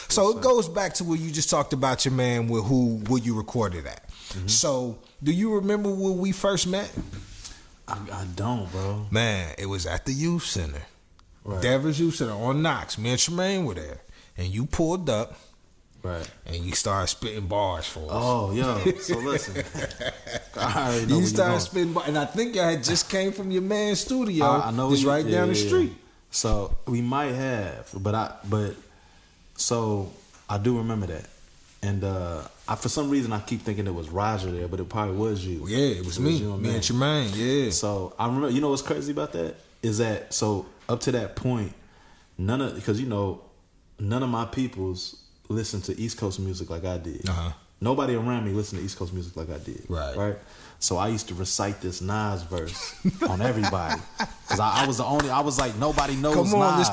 So it goes back to where you just talked about your man with where you recorded at. Mm-hmm. So do you remember where we first met? I don't, bro. Man, it was at the youth center. Right. Devers Youth Center on Knox. Me and Tremaine were there. And you pulled up. Right. And you started spitting bars for us. Oh, yo. So listen. I already know you started spitting bars. And I think y'all had just came from your man's studio. I know just right down the street. So we might have, so I do remember that. And for some reason I keep thinking it was Roger there, but it probably was you. Yeah, it was me. Me and Tremaine, yeah. So I remember, you know what's crazy about that? Is that, so up to that point, none of my peoples listened to East Coast music like I did. Uh-huh. Nobody around me listened to East Coast music like I did. Right. So I used to recite this Nas verse on everybody. Because I was like, nobody knows Nas. Come on, let's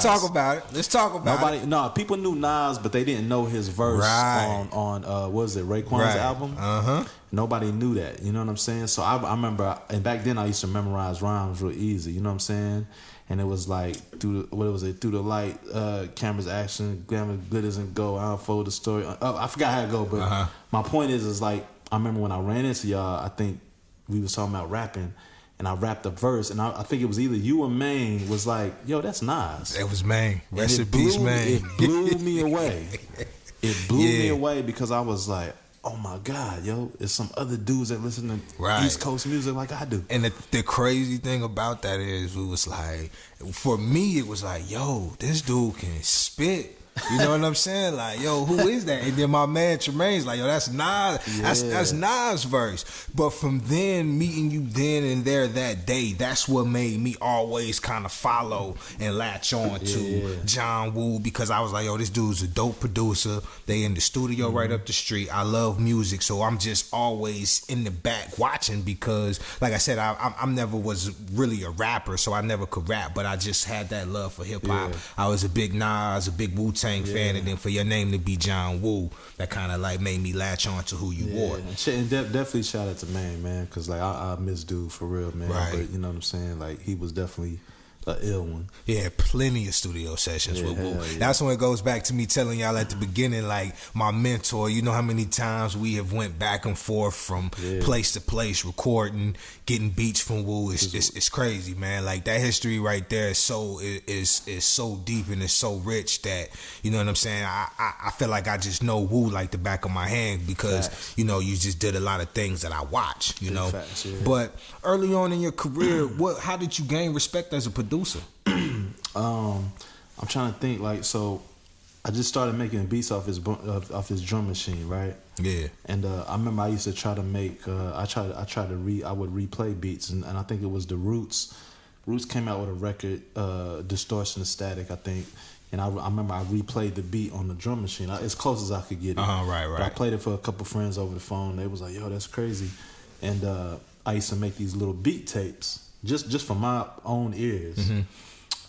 talk about it. No, people knew Nas, but they didn't know his verse on what was it, Raekwon's album? Uh-huh. Nobody knew that, you know what I'm saying? So I remember, and back then I used to memorize rhymes real easy, you know what I'm saying? And it was like, through the light, cameras action, glamour, glitters and gold, I unfold the story. I forgot how it go, but my point is like, I remember when I ran into y'all, I think we was talking about rapping, and I rapped a verse, and I think it was either you or Maine was like, yo, that's Nas. It was Maine. Rest in peace, Maine. It blew me away. It blew me away because I was like, oh my God, yo, there's some other dudes that listen to East Coast music like I do. And the crazy thing about that is, it was like, for me, it was like, yo, this dude can spit. You know what I'm saying? Like, yo, who is that? And then my man Tremaine's like, yo, that's Nas. Yeah. That's Nas' verse. But from then, meeting you then and there that day, that's what made me always kind of follow and latch on to Jon Woo, because I was like, yo, this dude's a dope producer. They in the studio right up the street. I love music, so I'm just always in the back watching, because, like I said, I never was really a rapper, so I never could rap, but I just had that love for hip hop. I was a big Nas, a big Wu-Tang fan, and then for your name to be Jon Woo, that kind of like made me latch on to who you were. And definitely shout out to man, because like I miss dude for real, man. Right. But you know what I'm saying? Like, he was definitely an ill one. Yeah, plenty of studio sessions with Woo. That's when it goes back to me telling y'all at the beginning, like, my mentor, you know how many times we have went back and forth from place to place, recording, getting beats from Woo. It's crazy, man. Like, that history right there is so deep and it's so rich that, you know what I'm saying, I feel like I just know Woo like the back of my hand, because you know, you just did a lot of things that I watch, you know. But early on in your career, how did you gain respect as a producer? I'm trying to think, like, so I just started making beats off his drum machine, right? Yeah. And I remember I used to try to make I would replay beats, and I think it was the Roots. Roots came out with a record, Distortion and Static, I think. And I remember I replayed the beat on the drum machine, as close as I could get it. Right. But I played it for a couple friends over the phone. They was like, yo, that's crazy. And I used to make these little beat tapes just for my own ears.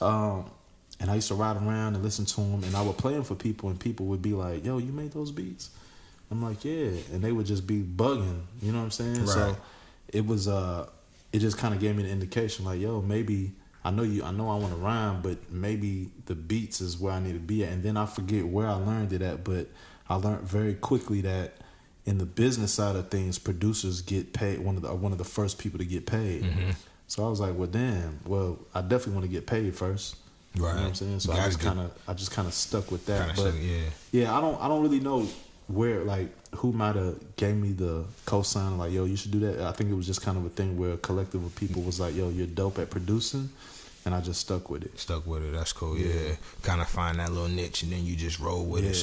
And I used to ride around and listen to them, and I would play them for people, and people would be like, yo, you made those beats? I'm like, yeah. And they would just be bugging, you know what I'm saying? Right. So it was it just kind of gave me the indication, like, yo, maybe I know I want to rhyme, but maybe the beats is where I need to be at. And then I forget where I learned it at, but I learned very quickly that in the business side of things, producers get paid, one of the first people to get paid. So I was like, well, damn, I definitely want to get paid first. Right. You know what I'm saying? So I just kind of stuck with that. But yeah, I don't really know where, like, who might have gave me the cosign, like, yo, you should do that. I think it was just kind of a thing where a collective of people was like, yo, you're dope at producing, and I just stuck with it. That's cool. Yeah. Kind of find that little niche, and then you just roll with it.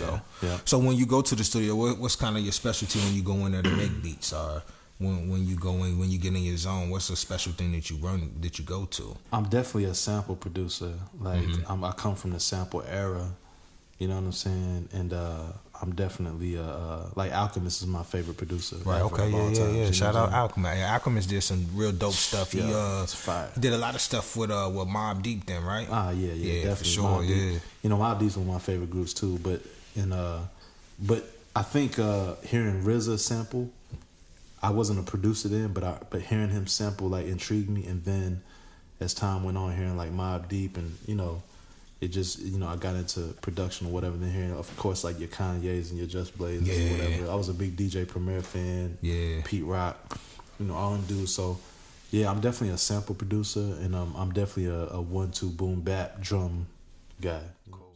So when you go to the studio, what's kind of your specialty when you go in there to make beats? Or when you go in, when you get in your zone, what's a special thing that you go to? I'm definitely a sample producer. Like, I come from the sample era. You know what I'm saying? And I'm definitely like, Alchemist is my favorite producer. Right. Okay. Yeah. Shout out Alchemist. Yeah, Alchemist did some real dope stuff. He did a lot of stuff with Mobb Deep then, right? Yeah, definitely. For sure. You know, Mobb Deep's one of my favorite groups too. But I think hearing RZA sample, I wasn't a producer then, but hearing him sample, like, intrigued me. And then as time went on, hearing like Mobb Deep and, you know, it just, you know, I got into production or whatever. Then hearing, of course, like your Kanye's and your Just Blaze or whatever. I was a big DJ Premier fan. Yeah. Pete Rock, you know, all them dudes. So, yeah, I'm definitely a sample producer, and I'm definitely a 1-2 boom bap drum guy. Cool.